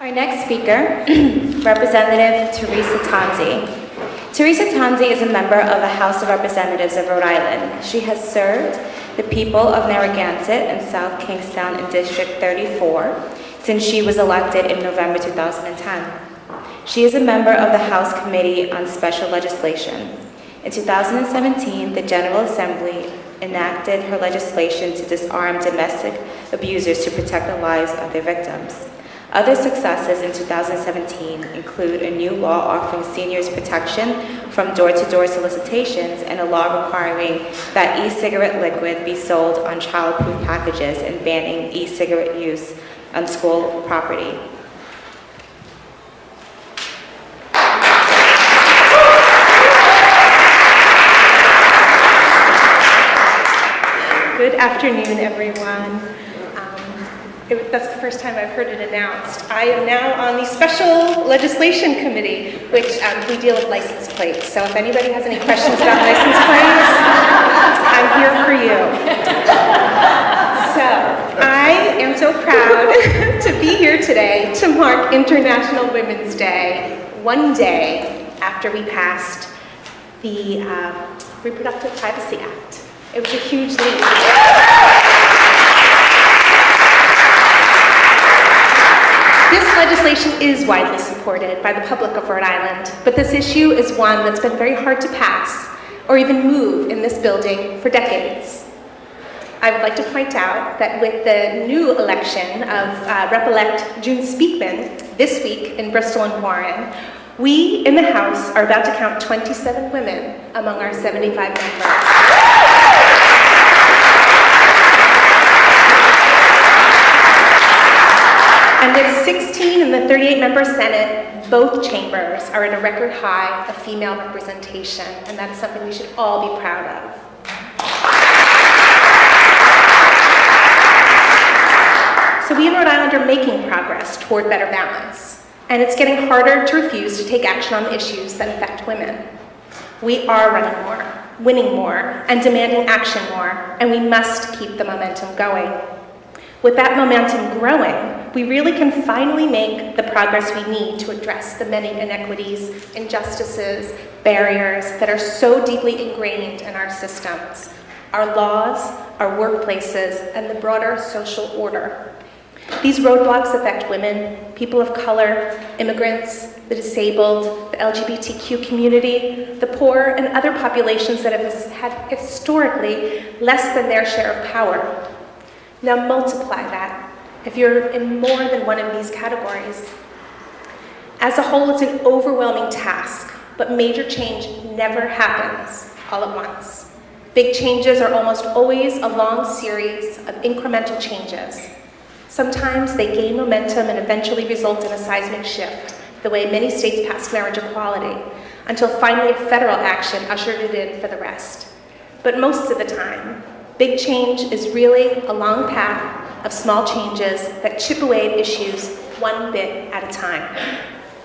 Our next speaker, Representative Teresa Tanzi. Teresa Tanzi is a member of the House of Representatives of Rhode Island. She has served the people of Narragansett and South Kingstown in District 34 since she was elected in November 2010. She is a member of the House Committee on Special Legislation. In 2017, the General Assembly enacted her legislation to disarm domestic abusers to protect the lives of their victims. Other successes in 2017 include a new law offering seniors protection from door-to-door solicitations and a law requiring that e-cigarette liquid be sold on child-proof packages and banning e-cigarette use on school property. Good afternoon, everyone. That's the first time I've heard it announced. I am now on the Special Legislation Committee, which we deal with license plates. So if anybody has any questions about license plates, I'm here for you. So I am so proud to be here today to mark International Women's Day, one day after we passed the Reproductive Privacy Act. It was a huge leap. This legislation is widely supported by the public of Rhode Island, but this issue is one that's been very hard to pass or even move in this building for decades. I would like to point out that with the new election of Rep-elect June Speakman this week in Bristol and Warren, we in the House are about to count 27 women among our 75 members. And with 16 in the 38-member Senate, both chambers are at a record high of female representation, and that is something we should all be proud of. So we in Rhode Island are making progress toward better balance, and it's getting harder to refuse to take action on issues that affect women. We are running more, winning more, and demanding action more, and we must keep the momentum going. With that momentum growing, we really can finally make the progress we need to address the many inequities, injustices, barriers that are so deeply ingrained in our systems, our laws, our workplaces, and the broader social order. These roadblocks affect women, people of color, immigrants, the disabled, the LGBTQ community, the poor, and other populations that have had historically less than their share of power. Now multiply that if you're in more than one of these categories. As a whole, it's an overwhelming task, but major change never happens all at once. Big changes are almost always a long series of incremental changes. Sometimes they gain momentum and eventually result in a seismic shift, the way many states passed marriage equality, until finally federal action ushered it in for the rest. But most of the time, big change is really a long path of small changes that chip away at issues one bit at a time,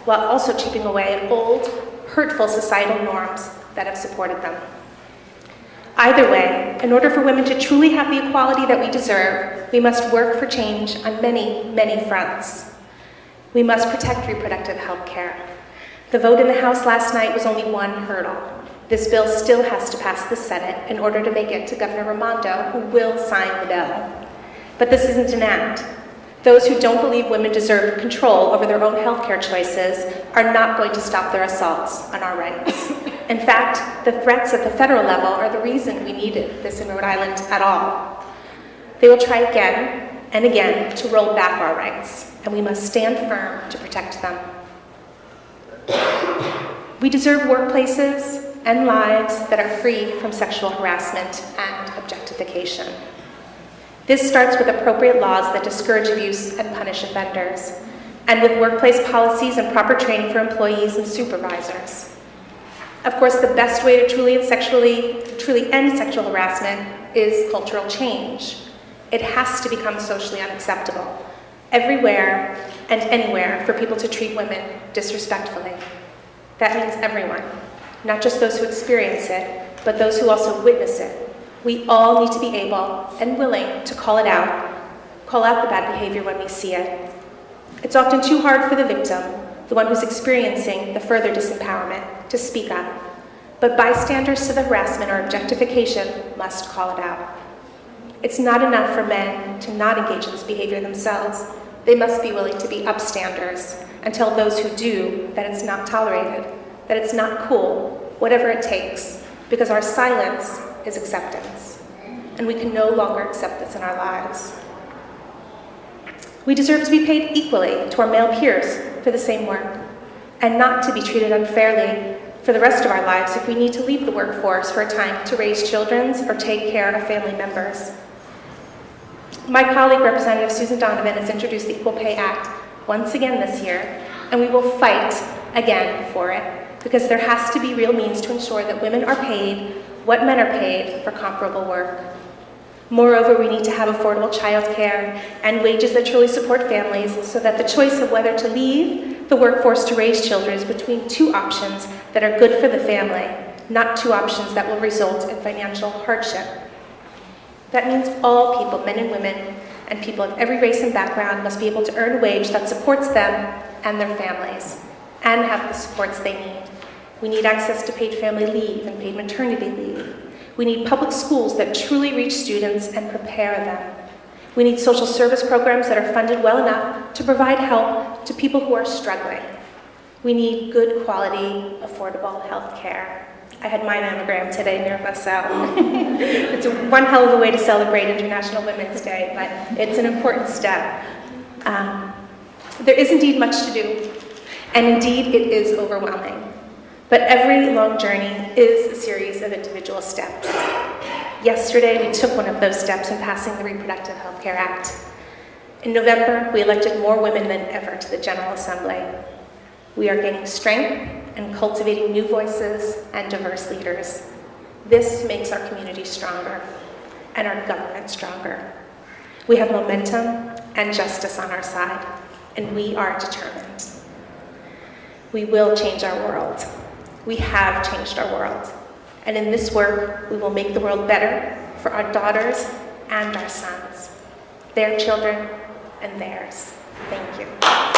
while also chipping away at old, hurtful societal norms that have supported them. Either way, in order for women to truly have the equality that we deserve, we must work for change on many, many fronts. We must protect reproductive health care. The vote in the House last night was only one hurdle. This bill still has to pass the Senate in order to make it to Governor Raimondo, who will sign the bill. But this isn't an end. Those who don't believe women deserve control over their own healthcare choices are not going to stop their assaults on our rights. In fact, the threats at the federal level are the reason we needed this in Rhode Island at all. They will try again and again to roll back our rights, and we must stand firm to protect them. We deserve workplaces and lives that are free from sexual harassment and objectification. This starts with appropriate laws that discourage abuse and punish offenders, and with workplace policies and proper training for employees and supervisors. Of course, the best way to truly end sexual harassment is cultural change. It has to become socially unacceptable, everywhere and anywhere, for people to treat women disrespectfully. That means everyone, not just those who experience it, but those who also witness it. We all need to be able and willing to call it out, call out the bad behavior when we see it. It's often too hard for the victim, the one who's experiencing the further disempowerment, to speak up. But bystanders to the harassment or objectification must call it out. It's not enough for men to not engage in this behavior themselves. They must be willing to be upstanders and tell those who do that it's not tolerated, that it's not cool, whatever it takes, because our silence is acceptance, and we can no longer accept this in our lives. We deserve to be paid equally to our male peers for the same work, and not to be treated unfairly for the rest of our lives if we need to leave the workforce for a time to raise children or take care of family members. My colleague, Representative Susan Donovan, has introduced the Equal Pay Act once again this year, and we will fight again for it, because there has to be real means to ensure that women are paid what men are paid for comparable work. Moreover, we need to have affordable childcare and wages that truly support families, so that the choice of whether to leave the workforce to raise children is between two options that are good for the family, not two options that will result in financial hardship. That means all people, men and women, and people of every race and background must be able to earn a wage that supports them and their families, and have the supports they need. We need access to paid family leave and paid maternity leave. We need public schools that truly reach students and prepare them. We need social service programs that are funded well enough to provide help to people who are struggling. We need good quality, affordable health care. I had my mammogram today near LaSalle. It's one hell of a way to celebrate International Women's Day, but it's an important step. There is indeed much to do, and indeed it is overwhelming. But every long journey is a series of individual steps. Yesterday, we took one of those steps in passing the Reproductive Health Care Act. In November, we elected more women than ever to the General Assembly. We are gaining strength and cultivating new voices and diverse leaders. This makes our community stronger and our government stronger. We have momentum and justice on our side, and we are determined. We will change our world. We have changed our world. And in this work, we will make the world better for our daughters and our sons, their children and theirs. Thank you.